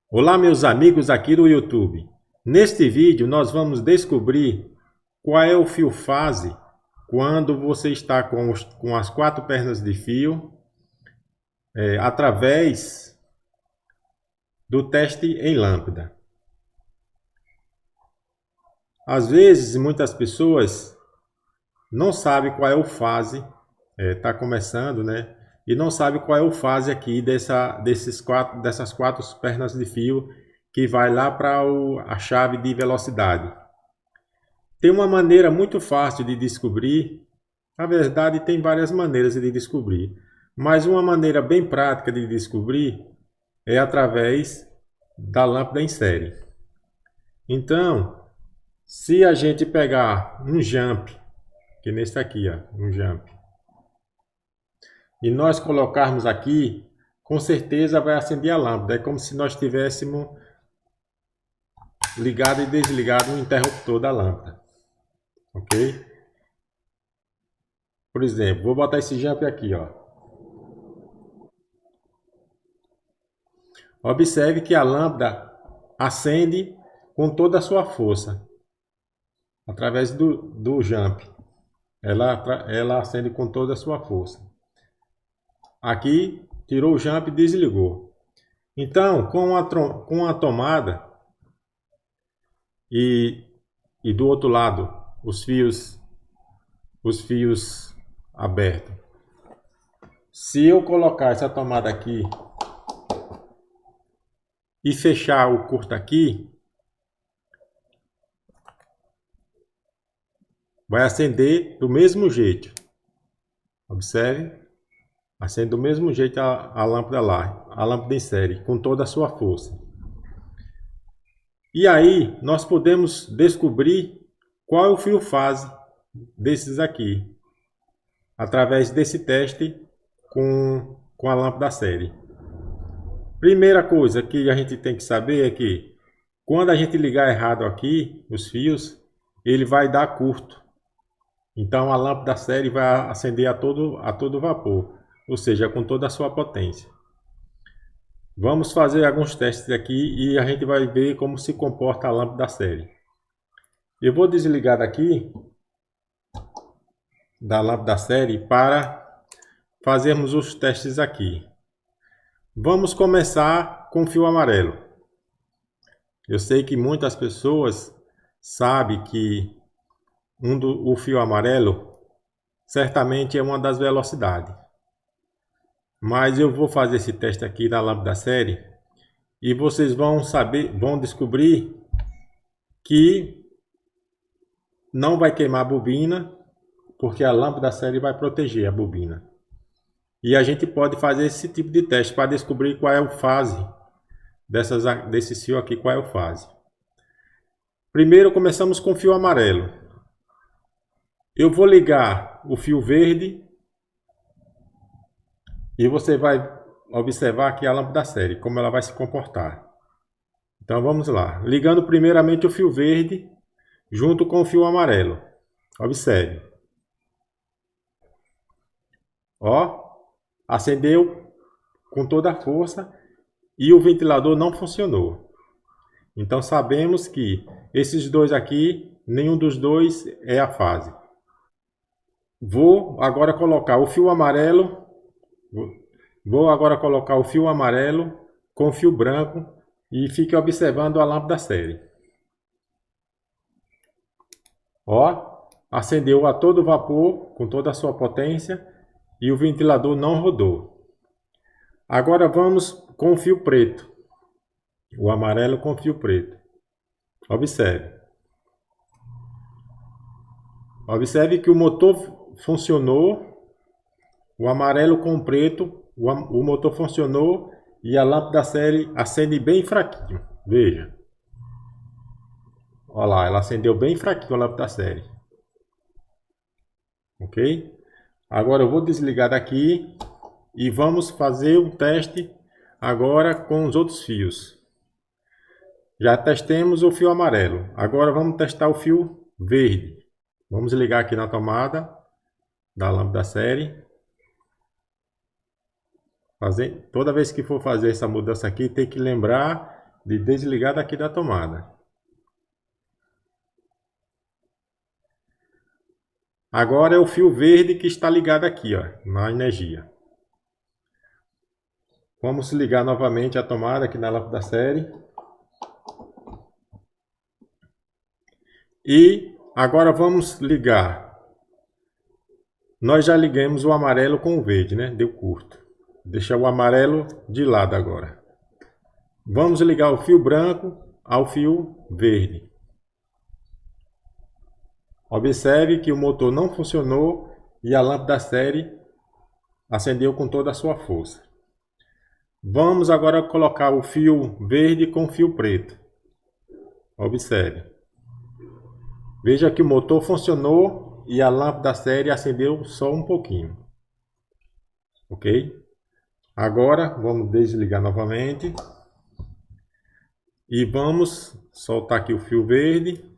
Olá, meus amigos aqui do YouTube. Neste vídeo nós vamos descobrir qual é o fio fase quando você está com as 4 pernas de fio através do teste em lâmpada. Às vezes muitas pessoas não sabem qual é o fase, está começando, né? E não sabe qual é o fase aqui dessas 4 pernas de fio que vai lá para a chave de velocidade. Tem uma maneira muito fácil de descobrir. Na verdade, tem várias maneiras de descobrir, mas uma maneira bem prática de descobrir é através da lâmpada em série. Então, se a gente pegar um jump, que nesse aqui, ó, um jump, e nós colocarmos aqui, com certeza vai acender a lâmpada. É como se nós tivéssemos ligado e desligado o interruptor da lâmpada, ok? Por exemplo, vou botar esse jump aqui, ó. Observe que a lâmpada acende com toda a sua força, através do jump. Ela acende com toda a sua força. Aqui, tirou o jump e desligou. Então, com a tomada e do outro lado, os fios abertos. Se eu colocar essa tomada aqui e fechar o curto aqui, vai acender do mesmo jeito. Observe, acende do mesmo jeito a lâmpada lá, a lâmpada em série, com toda a sua força. E aí nós podemos descobrir qual é o fio fase desses aqui, através desse teste com a lâmpada série. Primeira coisa que a gente tem que saber é que quando a gente ligar errado aqui, os fios, ele vai dar curto. Então a lâmpada série vai acender a todo vapor, ou seja, com toda a sua potência. Vamos fazer alguns testes aqui e a gente vai ver como se comporta a lâmpada série. Eu vou desligar daqui da lâmpada série para fazermos os testes aqui. Vamos começar com o fio amarelo. Eu sei que muitas pessoas sabem que o fio amarelo certamente é uma das velocidades. Mas eu vou fazer esse teste aqui da lâmpada série e vocês vão descobrir que não vai queimar a bobina, porque a lâmpada série vai proteger a bobina. E a gente pode fazer esse tipo de teste para descobrir qual é a fase desse fio aqui, qual é a fase. Primeiro começamos com o fio amarelo. Eu vou ligar o fio verde e você vai observar aqui a lâmpada série, como ela vai se comportar. Então vamos lá. Ligando primeiramente o fio verde junto com o fio amarelo. Observe. Ó, acendeu com toda a força e o ventilador não funcionou. Então sabemos que esses dois aqui, nenhum dos dois é a fase. Vou agora colocar o fio amarelo. Vou agora colocar o fio amarelo com o fio branco e fique observando a lâmpada série. Ó, acendeu a todo vapor com toda a sua potência e o ventilador não rodou. Agora vamos com o fio preto. O amarelo com o fio preto. Observe. Observe que o motor funcionou. O amarelo com o preto, o motor funcionou e a lâmpada série acende bem fraquinho. Veja. Olha lá, ela acendeu bem fraquinho a lâmpada série. Ok? Agora eu vou desligar daqui e vamos fazer um teste agora com os outros fios. Já testemos o fio amarelo. Agora vamos testar o fio verde. Vamos ligar aqui na tomada da lâmpada série. Toda vez que for fazer essa mudança aqui, tem que lembrar de desligar daqui da tomada. Agora é o fio verde que está ligado aqui, ó, na energia. Vamos ligar novamente a tomada aqui na lâmpada série. E agora vamos ligar. Nós já ligamos o amarelo com o verde, né? Deu curto. Deixa o amarelo de lado agora. Vamos ligar o fio branco ao fio verde. Observe que o motor não funcionou e a lâmpada série acendeu com toda a sua força. Vamos agora colocar o fio verde com o fio preto. Observe. Veja que o motor funcionou e a lâmpada série acendeu só um pouquinho. Ok? Agora vamos desligar novamente. E vamos soltar aqui o fio verde.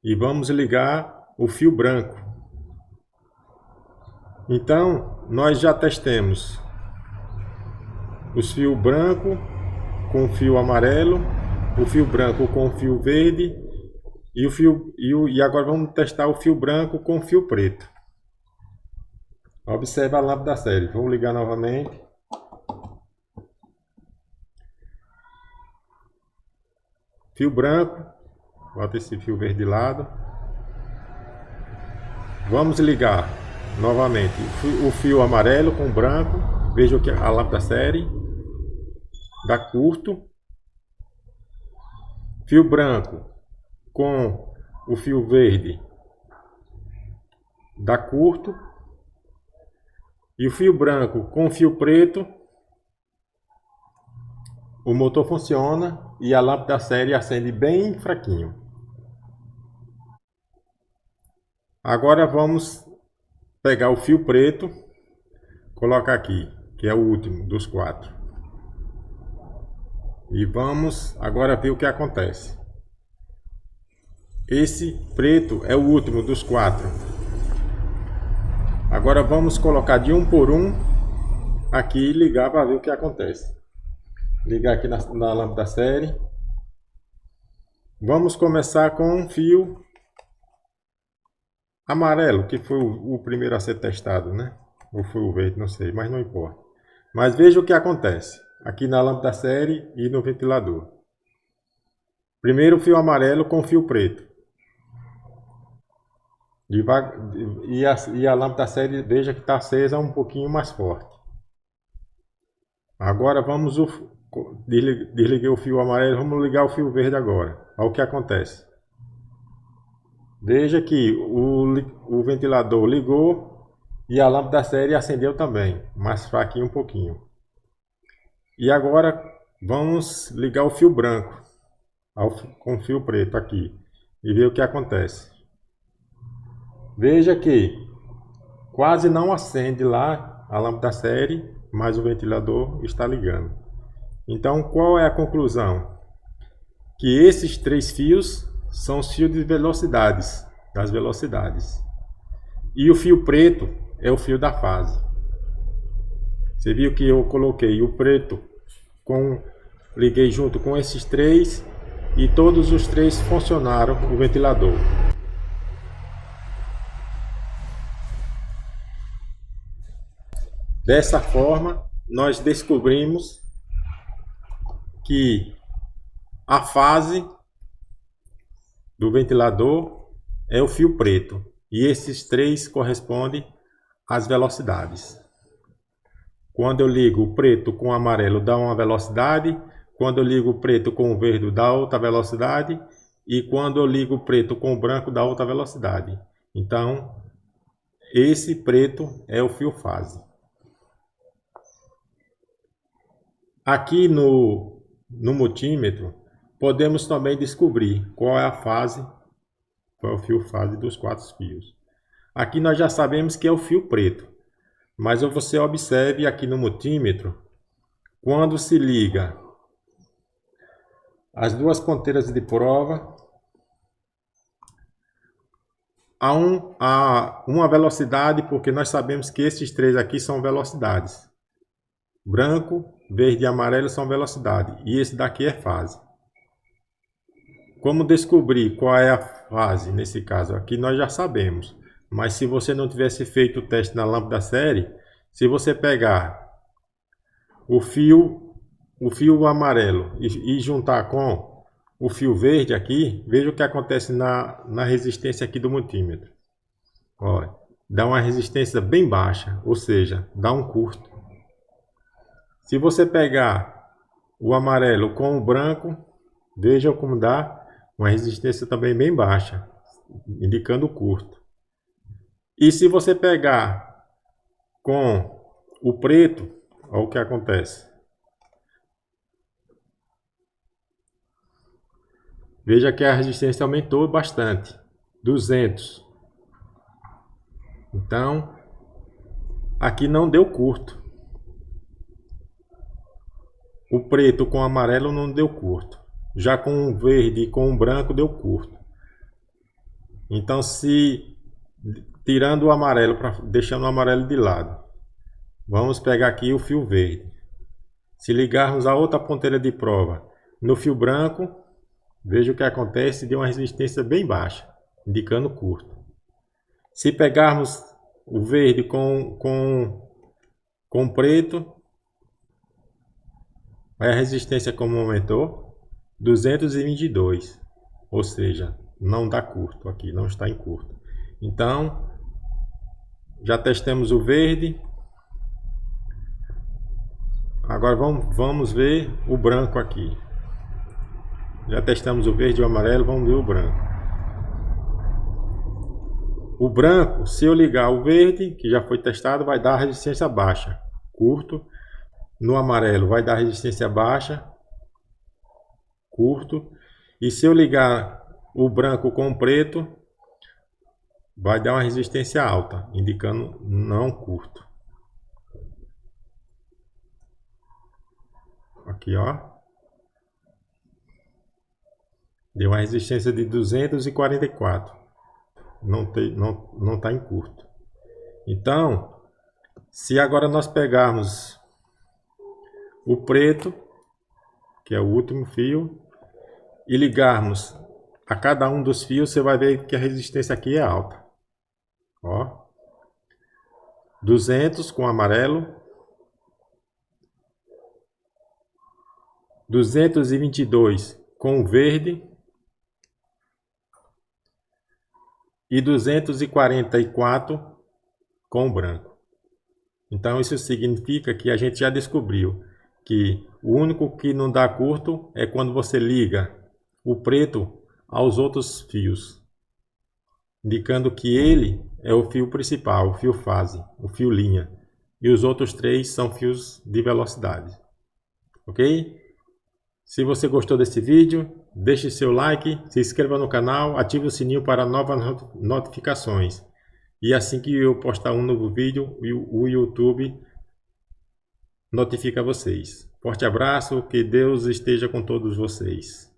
E vamos ligar o fio branco. Então, nós já testamos os fios branco com o fio amarelo, o fio branco com o fio verde e agora vamos testar o fio branco com o fio preto. Observe a lâmpada série. Vou ligar novamente. Fio branco. Bota esse fio verde de lado. Vamos ligar novamente o fio amarelo com o branco. Veja que a lâmpada série dá curto. Fio branco com o fio verde dá curto. E o fio branco com o fio preto, o motor funciona e a lâmpada série acende bem fraquinho. Agora vamos pegar o fio preto, colocar aqui, que é o último dos 4. E vamos agora ver o que acontece. Esse preto é o último dos 4. Agora vamos colocar de um por um aqui e ligar para ver o que acontece. Ligar aqui na lâmpada série. Vamos começar com um fio amarelo, que foi o primeiro a ser testado, né? Ou foi o verde, não sei, mas não importa. Mas veja o que acontece aqui na lâmpada série e no ventilador. Primeiro o fio amarelo com o fio preto. E a lâmpada série, veja que está acesa um pouquinho mais forte. Agora vamos desliguei o fio amarelo, vamos ligar o fio verde agora. Olha o que acontece. Veja que o ventilador ligou e a lâmpada série acendeu também, mais fraquinho um pouquinho. E agora vamos ligar o fio branco com o fio preto aqui e ver o que acontece. Veja que quase não acende lá a lâmpada série, mas o ventilador está ligando. Então, qual é a conclusão? Que esses 3 fios são os fios de velocidades, das velocidades. E o fio preto é o fio da fase. Você viu que eu coloquei o preto liguei junto com esses 3 e todos os 3 funcionaram o ventilador. Dessa forma, nós descobrimos que a fase do ventilador é o fio preto e esses 3 correspondem às velocidades. Quando eu ligo o preto com o amarelo dá uma velocidade, quando eu ligo o preto com o verde dá outra velocidade e quando eu ligo o preto com o branco dá outra velocidade. Então, esse preto é o fio fase. Aqui no multímetro, podemos também descobrir qual é a fase, qual é o fio fase dos 4 fios. Aqui nós já sabemos que é o fio preto, mas você observe aqui no multímetro, quando se liga as 2 ponteiras de prova, há uma velocidade, porque nós sabemos que esses 3 aqui são velocidades. Branco, verde e amarelo são velocidade. E esse daqui é fase. Como descobrir qual é a fase nesse caso? Aqui nós já sabemos. Mas se você não tivesse feito o teste na lâmpada série, se você pegar o fio amarelo e juntar com o fio verde aqui, veja o que acontece na resistência aqui do multímetro. Olha, dá uma resistência bem baixa, ou seja, dá um curto. Se você pegar o amarelo com o branco, veja como dá uma resistência também bem baixa, indicando curto. E se você pegar com o preto, olha o que acontece. Veja que a resistência aumentou bastante, 200. Então, aqui não deu curto. O preto com o amarelo não deu curto. Já com o verde e com o branco deu curto. Então, se tirando o amarelo, deixando o amarelo de lado, vamos pegar aqui o fio verde. Se ligarmos a outra ponteira de prova no fio branco, veja o que acontece, de uma resistência bem baixa, indicando curto. Se pegarmos o verde com preto, a resistência como aumentou, 222, ou seja, não dá curto aqui, não está em curto. Então, já testamos o verde. Agora vamos ver o branco aqui. Já testamos o verde e o amarelo, vamos ver o branco. O branco, se eu ligar o verde, que já foi testado, vai dar resistência baixa, curto. No amarelo vai dar resistência baixa, curto. E se eu ligar o branco com o preto, vai dar uma resistência alta, indicando não curto. Aqui, ó. Deu uma resistência de 244. Não está em curto. Então, se agora nós pegarmos o preto, que é o último fio, e ligarmos a cada um dos fios, você vai ver que a resistência aqui é alta. Ó, 200 com amarelo, 222 com o verde e 244 com o branco. Então isso significa que a gente já descobriu que o único que não dá curto é quando você liga o preto aos outros fios, indicando que ele é o fio principal, o fio fase, o fio linha, e os outros três são fios de velocidade. Ok? Se você gostou desse vídeo, deixe seu like, se inscreva no canal, ative o sininho para novas notificações. E assim que eu postar um novo vídeo, o YouTube notifica vocês. Forte abraço, que Deus esteja com todos vocês.